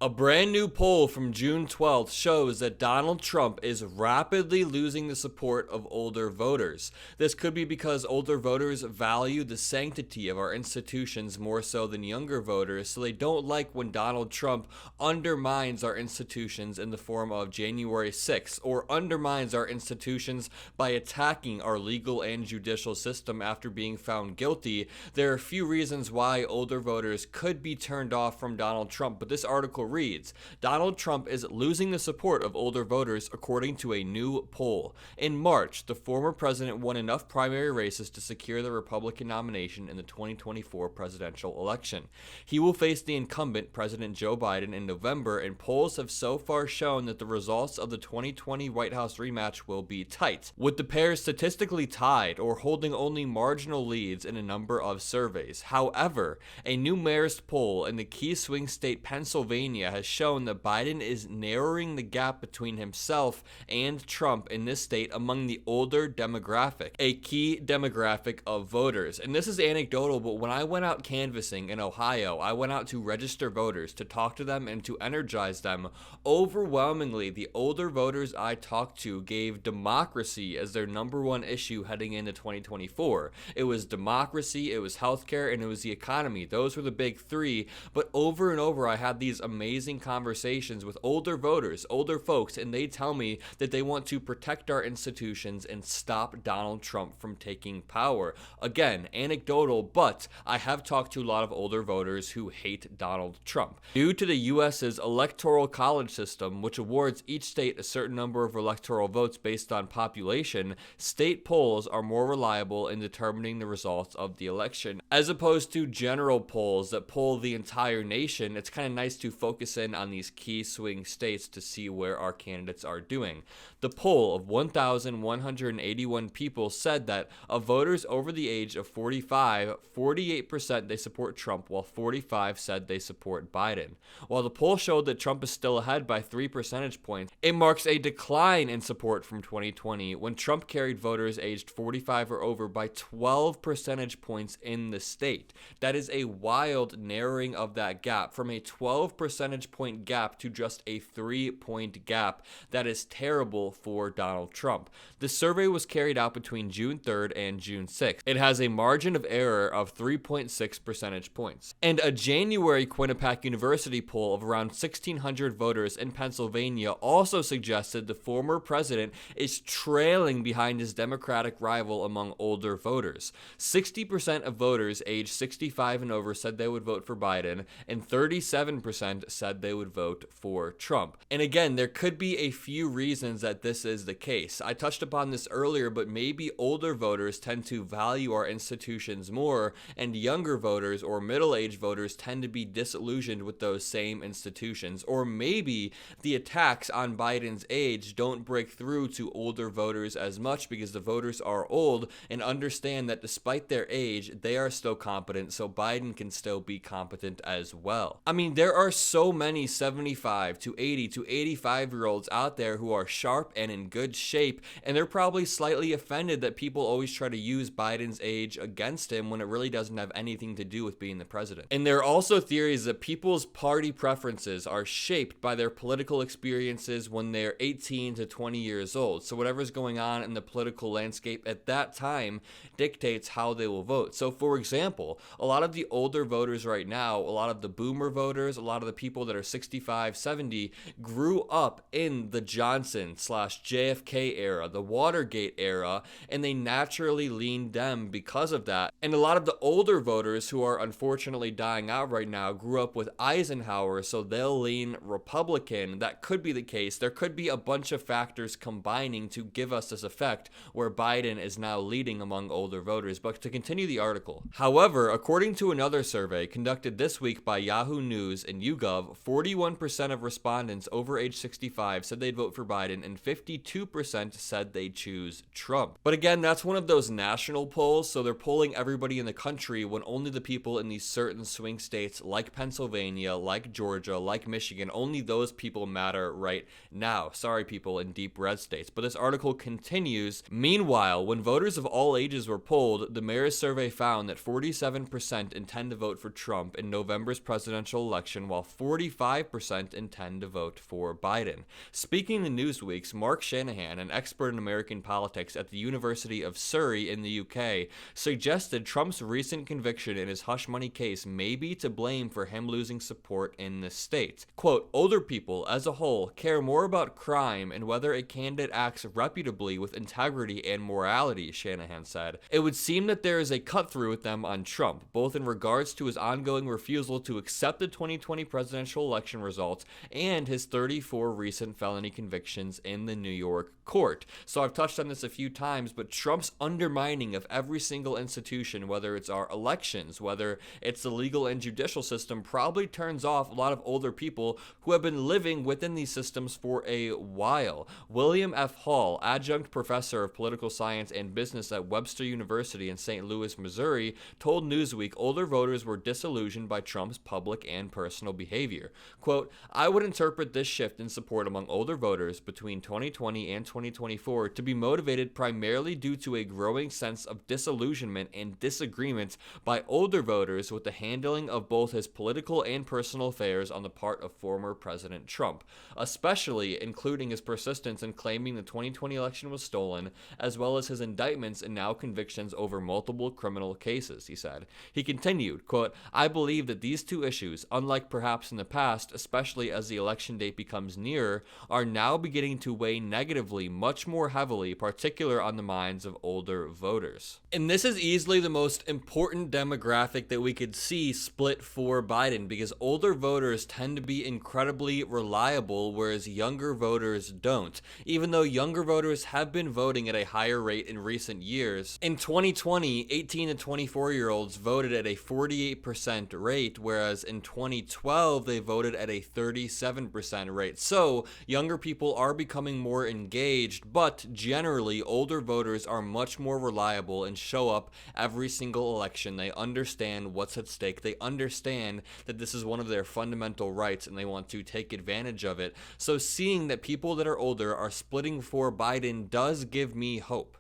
A brand new poll from June 12th shows that Donald Trump is rapidly losing the support of older voters. This could be because older voters value the sanctity of our institutions more so than younger voters, so they don't like when Donald Trump undermines our institutions in the form of January 6th, or undermines our institutions by attacking our legal and judicial system after being found guilty. There are a few reasons why older voters could be turned off from Donald Trump, but this article reads, Donald Trump is losing the support of older voters according to a new poll. In March, the former president won enough primary races to secure the Republican nomination in the 2024 presidential election. He will face the incumbent, President Joe Biden, in November, and polls have so far shown that the results of the 2020 White House rematch will be tight, with the pair statistically tied or holding only marginal leads in a number of surveys. However, a new Marist poll in the key swing state Pennsylvania has shown that Biden is narrowing the gap between himself and Trump in this state among the older demographic, a key demographic of voters. And this is anecdotal, but when I went out canvassing in Ohio, I went out to register voters, to talk to them and to energize them. Overwhelmingly, the older voters I talked to gave democracy as their number one issue heading into 2024. It was democracy, it was healthcare, and it was the economy. Those were the big three, but over and over I had these amazing conversations with older voters, older folks, and they tell me that they want to protect our institutions and stop Donald Trump from taking power. Again, anecdotal, but I have talked to a lot of older voters who hate Donald Trump. Due to the US's electoral college system, which awards each state a certain number of electoral votes based on population, state polls are more reliable in determining the results of the election. As opposed to general polls that poll the entire nation, it's kind of nice to focus in on these key swing states to see where our candidates are doing. The poll of 1,181 people said that of voters over the age of 45, 48% they support Trump, while 45% said they support Biden. While the poll showed that Trump is still ahead by 3 percentage points, it marks a decline in support from 2020 when Trump carried voters aged 45 or over by 12 percentage points in the state. That is a wild narrowing of that gap from a 12 percentage point gap to just a 3-point gap. That is terrible for Donald Trump. The survey was carried out between June 3rd and June 6th. It has a margin of error of 3.6 percentage points. And a January Quinnipiac University poll of around 1,600 voters in Pennsylvania also suggested the former president is trailing behind his Democratic rival among older voters. 60% of voters aged 65 and over said they would vote for Biden, and 37% said they would vote for Trump. And again, there could be a few reasons that this is the case. I touched upon this earlier, but maybe older voters tend to value our institutions more, and younger voters or middle-aged voters tend to be disillusioned with those same institutions. Or maybe the attacks on Biden's age don't break through to older voters as much because the voters are old and understand that despite their age, they are still competent, so Biden can still be competent as well. I mean, there are so many 75 to 80 to 85-year-olds out there who are sharp and in good shape, and they're probably slightly offended that people always try to use Biden's age against him when it really doesn't have anything to do with being the president. And there are also theories that people's party preferences are shaped by their political experiences when they're 18 to 20 years old. So whatever's going on in the political landscape at that time dictates how they will vote. So for example, a lot of the older voters right now, a lot of the boomer voters, a lot of the people that are 65, 70, grew up in the Johnson/JFK era, the Watergate era, and they naturally leaned Dem because of that. And a lot of the older voters who are unfortunately dying out right now grew up with Eisenhower, so they'll lean Republican. That could be the case. There could be a bunch of factors combining to give us this effect where Biden is now leading among older voters. But to continue the article, however, according to another survey conducted this week by Yahoo News and YouGov, 41% of respondents over age 65 said they'd vote for Biden, and 52% said they'd choose Trump. But again, that's one of those national polls, so they're polling everybody in the country when only the people in these certain swing states like Pennsylvania, like Georgia, like Michigan, only those people matter right now. Sorry, people in deep red states. But this article continues. Meanwhile, when voters of all ages were polled, the Marist survey found that 47% intend to vote for Trump in November's presidential election, while 45% intend to vote for Biden. Speaking to Newsweek's Mark Shanahan, an expert in American politics at the University of Surrey in the UK, suggested Trump's recent conviction in his hush money case may be to blame for him losing support in the state. Quote, older people, as a whole, care more about crime and whether a candidate acts reputably with integrity and morality, Shanahan said. It would seem that there is a cut-through with them on Trump, both in regards to his ongoing refusal to accept the 2020 presidential election results and his 34 recent felony convictions in the New York court. So I've touched on this a few times, but Trump's undermining of every single institution, whether it's our elections, whether it's the legal and judicial system, probably turns off a lot of older people who have been living within these systems for a while. William F. Hall, adjunct professor of political science and business at Webster University in St. Louis, Missouri, told Newsweek older voters were disillusioned by Trump's public and personal behavior. Quote, I would interpret this shift in support among older voters between 2020 and 2024 to be motivated primarily due to a growing sense of disillusionment and disagreement by older voters with the handling of both his political and personal affairs on the part of former President Trump, especially including his persistence in claiming the 2020 election was stolen, as well as his indictments and now convictions over multiple criminal cases, he said. He continued, quote, I believe that these two issues, unlike perhaps in the past, especially as the election date becomes nearer, are now beginning to weigh negatively much more heavily, particularly on the minds of older voters. And this is easily the most important demographic that we could see split for Biden, because older voters tend to be incredibly reliable, whereas younger voters don't. Even though younger voters have been voting at a higher rate in recent years, in 2020, 18 to 24-year-olds voted at a 48% rate, whereas in 2012, they voted at a 37% rate. So, younger people are becoming more engaged, but generally, older voters are much more reliable and show up every single election. They understand what's at stake. They understand that this is one of their fundamental rights and they want to take advantage of it. So seeing that people that are older are splitting for Biden does give me hope.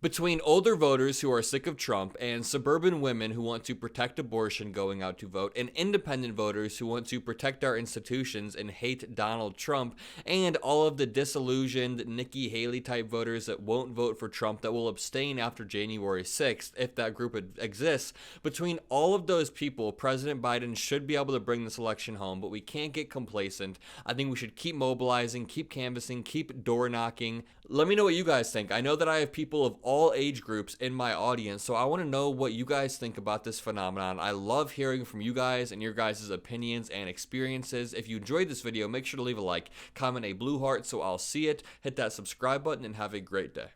Between older voters who are sick of Trump and suburban women who want to protect abortion going out to vote, and independent voters who want to protect our institutions and hate Donald Trump, and all of the disillusioned Nikki Haley type voters that won't vote for Trump, that will abstain after January 6th, if that group exists, between all of those people, President Biden should be able to bring this election home, but we can't get complacent. I think we should keep mobilizing, keep canvassing, keep door knocking. Let me know what you guys think. I know that I have people of all age groups in my audience, so I want to know what you guys think about this phenomenon. I love hearing from you guys and your guys' opinions and experiences. If you enjoyed this video, make sure to leave a like, comment a blue heart so I'll see it, hit that subscribe button, and have a great day.